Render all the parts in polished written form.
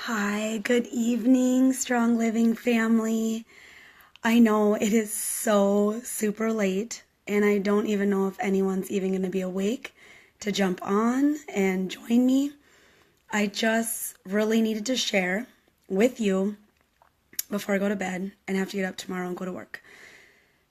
Hi, good evening, Strong Living family. I know it is so super late, and I don't even know if anyone's even going to be awake to jump on and join me. I just really needed to share with you before I go to bed and have to get up tomorrow and go to work.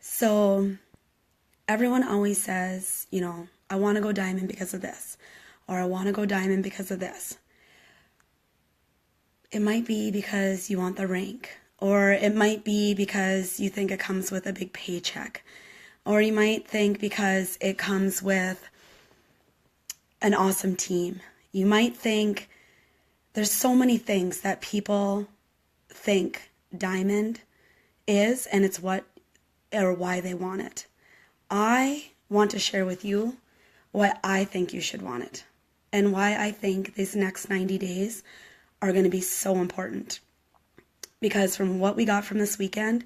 So, everyone always says, I want to go diamond because of this, or I want to go diamond because of this. It might be because you want the rank, or it might be because you think it comes with a big paycheck, or you might think because it comes with an awesome team. You might think there's so many things that people think diamond is, and it's what or why they want it. I want to share with you what I think you should want it, and why I think these next 90 days are going to be so important. Because from what we got from this weekend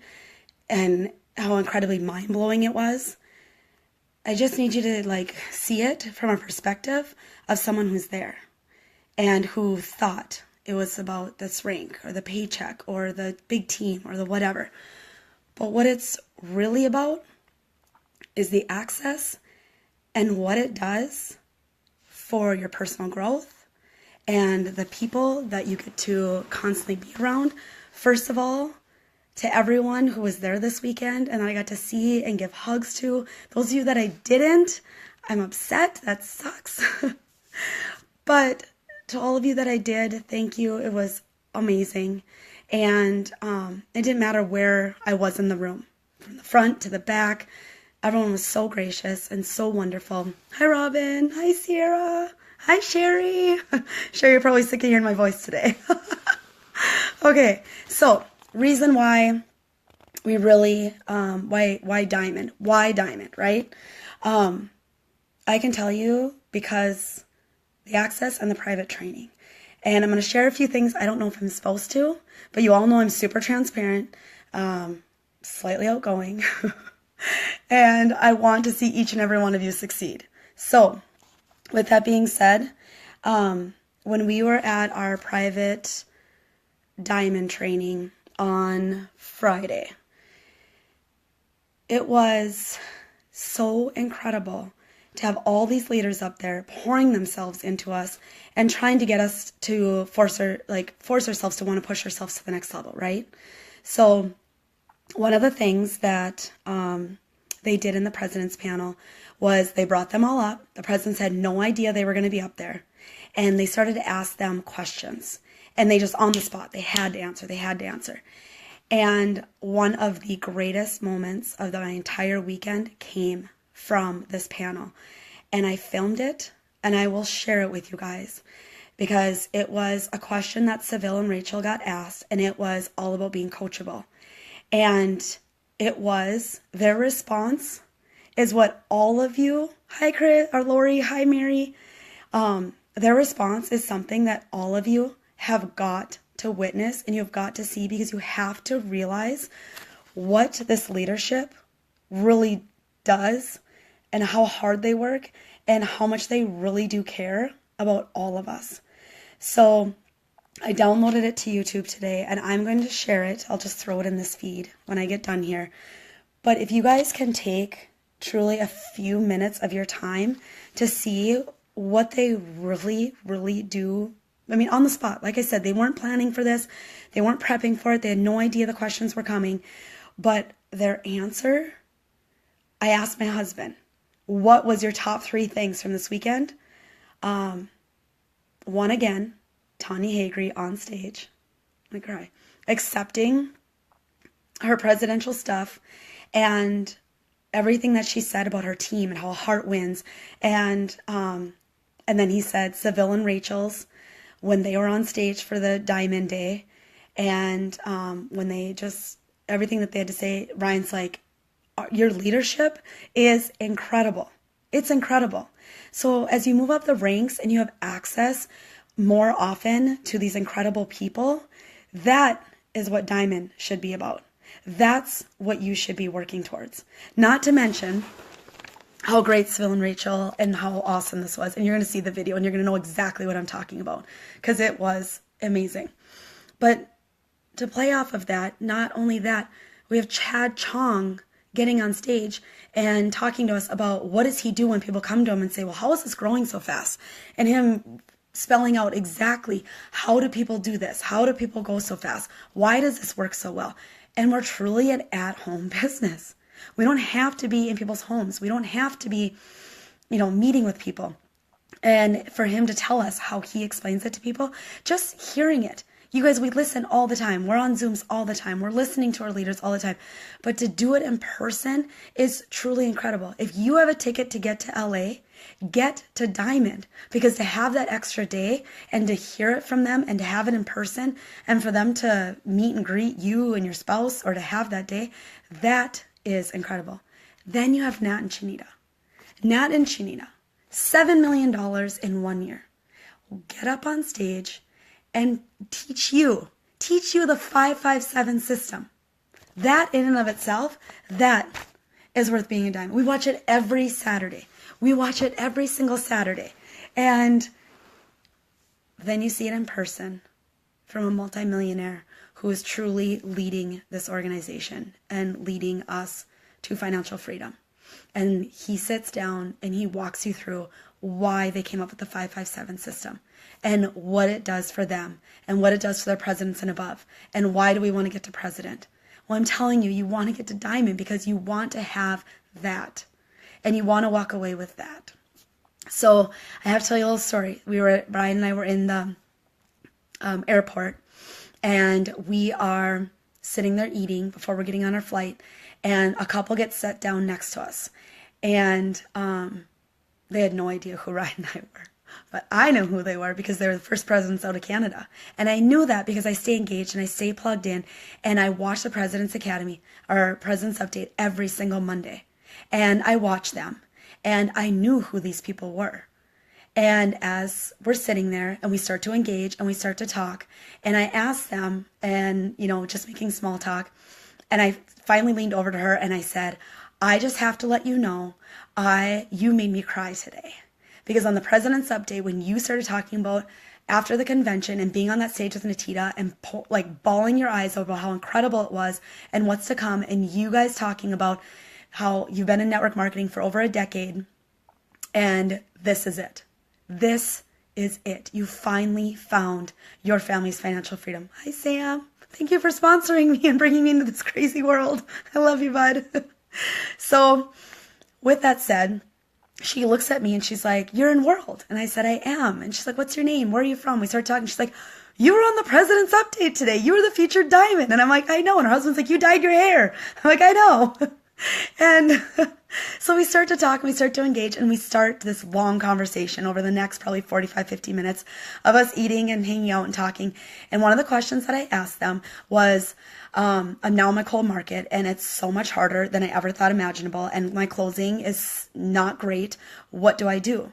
and how incredibly mind-blowing it was, I just need you to see it from a perspective of someone who's there and who thought it was about this rank or the paycheck or the big team or the whatever. But what it's really about is the access and what it does for your personal growth and the people that you get to constantly be around. First of all, to everyone who was there this weekend and I got to see and give hugs to. Those of you that I didn't, I'm upset. That sucks. But to all of you that I did, thank you. It was amazing. And it didn't matter where I was in the room, from the front to the back. Everyone was so gracious and so wonderful. Hi, Robin. Hi, Sierra. Hi, Sherry. Sherry, you're probably sick of hearing my voice today. Okay, so reason why we really, why diamond? Why diamond, right? I can tell you because the access and the private training. And I'm going to share a few things. I don't know if I'm supposed to, but you all know I'm super transparent, slightly outgoing, and I want to see each and every one of you succeed. So, with that being said, when we were at our private diamond training on Friday, it was so incredible to have all these leaders up there pouring themselves into us and trying to get us to force ourselves to want to push ourselves to the next level, right? So one of the things that they did in the president's panel was they brought them all up. The presidents had no idea they were going to be up there. And they started to ask them questions. And they just, on the spot, they had to answer. And one of the greatest moments of my entire weekend came from this panel. And I filmed it, and I will share it with you guys. Because it was a question that Seville and Rachel got asked, and it was all about being coachable. And it was, their response is what all of you, hi Chris, or Lori, hi Mary, their response is something that all of you have got to witness and you've got to see, because you have to realize what this leadership really does and how hard they work and how much they really do care about all of us. So I downloaded it to YouTube today and I'm going to share it. I'll just throw it in this feed when I get done here. But if you guys can take truly a few minutes of your time to see what they really, really do. I mean, on the spot, like I said, they weren't planning for this. They weren't prepping for it. They had no idea the questions were coming. But their answer, I asked my husband, what was your top 3 things from this weekend? One again, Tanya Hagry on stage. I'm gonna cry. Accepting her presidential stuff and everything that she said about her team and how heart wins. And then he said Seville and Rachel's when they were on stage for the Diamond Day, and when they just, everything that they had to say, Ryan's like, your leadership is incredible. It's incredible. So as you move up the ranks and you have access more often to these incredible people, that is what Diamond should be about. That's what you should be working towards. Not to mention how great Seville and Rachel and how awesome this was. And you're going to see the video and you're going to know exactly what I'm talking about, because it was amazing. But to play off of that, not only that, we have Chad Chong getting on stage and talking to us about what does he do when people come to him and say, well, how is this growing so fast? And him spelling out exactly how do people do this? How do people go so fast? Why does this work so well? And we're truly an at-home business. We don't have to be in people's homes. We don't have to be, meeting with people. And for him to tell us how he explains it to people, just hearing it. You guys, we listen all the time. We're on Zooms all the time. We're listening to our leaders all the time. But to do it in person is truly incredible. If you have a ticket to get to LA, get to Diamond, because to have that extra day and to hear it from them and to have it in person and for them to meet and greet you and your spouse or to have that day, that is incredible. Then you have Nat and Chinita. Nat and Chinita, $7 million in 1 year, will get up on stage and teach you the 557 system. That in and of itself, that is worth being a diamond. We watch it every Saturday. We watch it every single Saturday. And then you see it in person from a multimillionaire who is truly leading this organization and leading us to financial freedom. And he sits down and he walks you through why they came up with the 557 system and what it does for them and what it does for their presidents and above. And why do we want to get to president? Well, I'm telling you, you want to get to diamond because you want to have that and you want to walk away with that. So I have to tell you a little story. Brian and I were in the airport and we are sitting there eating before we're getting on our flight, and a couple gets set down next to us. And they had no idea who Ryan and I were. But I know who they were because they were the first presidents out of Canada. And I knew that because I stay engaged and I stay plugged in. And I watch the President's Academy, or President's Update, every single Monday. And I watch them. And I knew who these people were. And as we're sitting there and we start to engage and we start to talk, and I asked them, and, just making small talk, and I finally leaned over to her and I said, I just have to let you know, you made me cry today. Because on the President's Update, when you started talking about after the convention and being on that stage with Natita and bawling your eyes over how incredible it was and what's to come, and you guys talking about how you've been in network marketing for over a decade, and this is it. This is it. You finally found your family's financial freedom. Hi, Sam. Thank you for sponsoring me and bringing me into this crazy world. I love you, bud. So with that said, she looks at me and she's like, you're in World. And I said, I am. And she's like, what's your name? Where are you from? We started talking. She's like, you were on the President's Update today. You were the featured diamond. And I'm like, I know. And her husband's like, you dyed your hair. I'm like, I know. And so we start to talk and we start to engage and we start this long conversation over the next probably 45, 50 minutes of us eating and hanging out and talking. And one of the questions that I asked them was, I'm now in my cold market and it's so much harder than I ever thought imaginable. And my closing is not great. What do I do?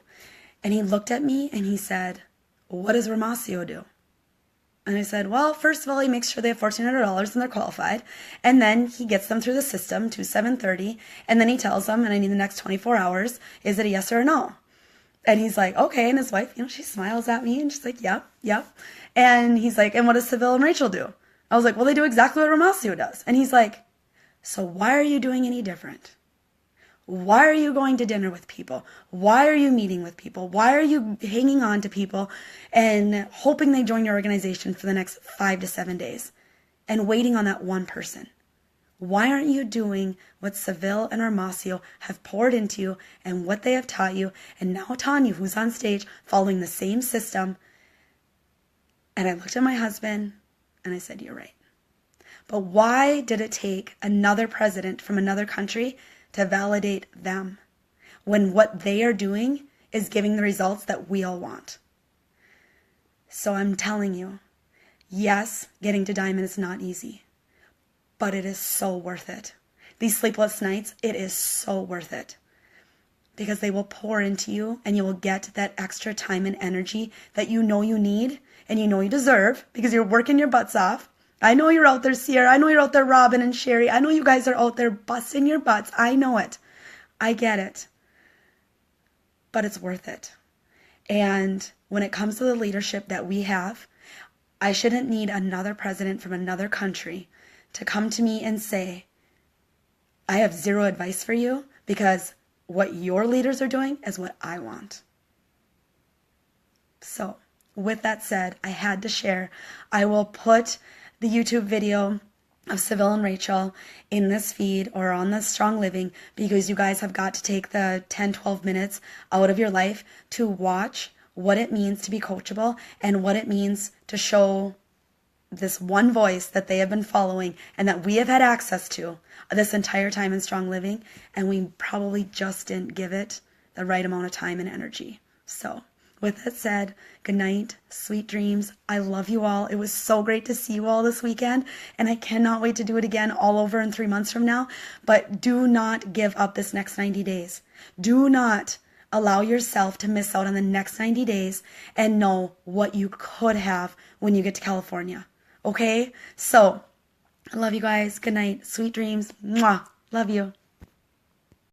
And he looked at me and he said, what does Ramasio do? And I said, well, first of all, he makes sure they have $1,400 and they're qualified. And then he gets them through the system to 7:30. And then he tells them, and I need the next 24 hours, is it a yes or a no? And he's like, okay. And his wife, she smiles at me and she's like, yep, yep. And he's like, and what does Seville and Rachel do? I was like, well, they do exactly what Ramasio does. And he's like, so why are you doing any different? Why are you going to dinner with people? Why are you meeting with people? Why are you hanging on to people and hoping they join your organization for the next 5 to 7 days and waiting on that one person? Why aren't you doing what Seville and Armasio have poured into you and what they have taught you, and now Tanya, who's on stage, following the same system? And I looked at my husband and I said, you're right. But why did it take another president from another country to validate them when what they are doing is giving the results that we all want? So I'm telling you, yes, getting to diamond is not easy, but it is so worth it. These sleepless nights, it is so worth it, because they will pour into you and you will get that extra time and energy that you know you need and you know you deserve because you're working your butts off. I know you're out there, Sierra. I know you're out there, Robin and Sherry. I know you guys are out there busting your butts. I know it. I get it. But it's worth it. And when it comes to the leadership that we have, I shouldn't need another president from another country to come to me and say, I have zero advice for you because what your leaders are doing is what I want. So, with that said, I had to share. I will put the YouTube video of Seville and Rachel in this feed or on the Strong Living because you guys have got to take the 10-12 minutes out of your life to watch what it means to be coachable and what it means to show this one voice that they have been following and that we have had access to this entire time in Strong Living, and we probably just didn't give it the right amount of time and energy. So with that said, good night, sweet dreams. I love you all. It was so great to see you all this weekend, and I cannot wait to do it again all over in 3 months from now. But do not give up this next 90 days. Do not allow yourself to miss out on the next 90 days and know what you could have when you get to California. Okay? So, I love you guys. Good night. Sweet dreams. Mwah. Love you.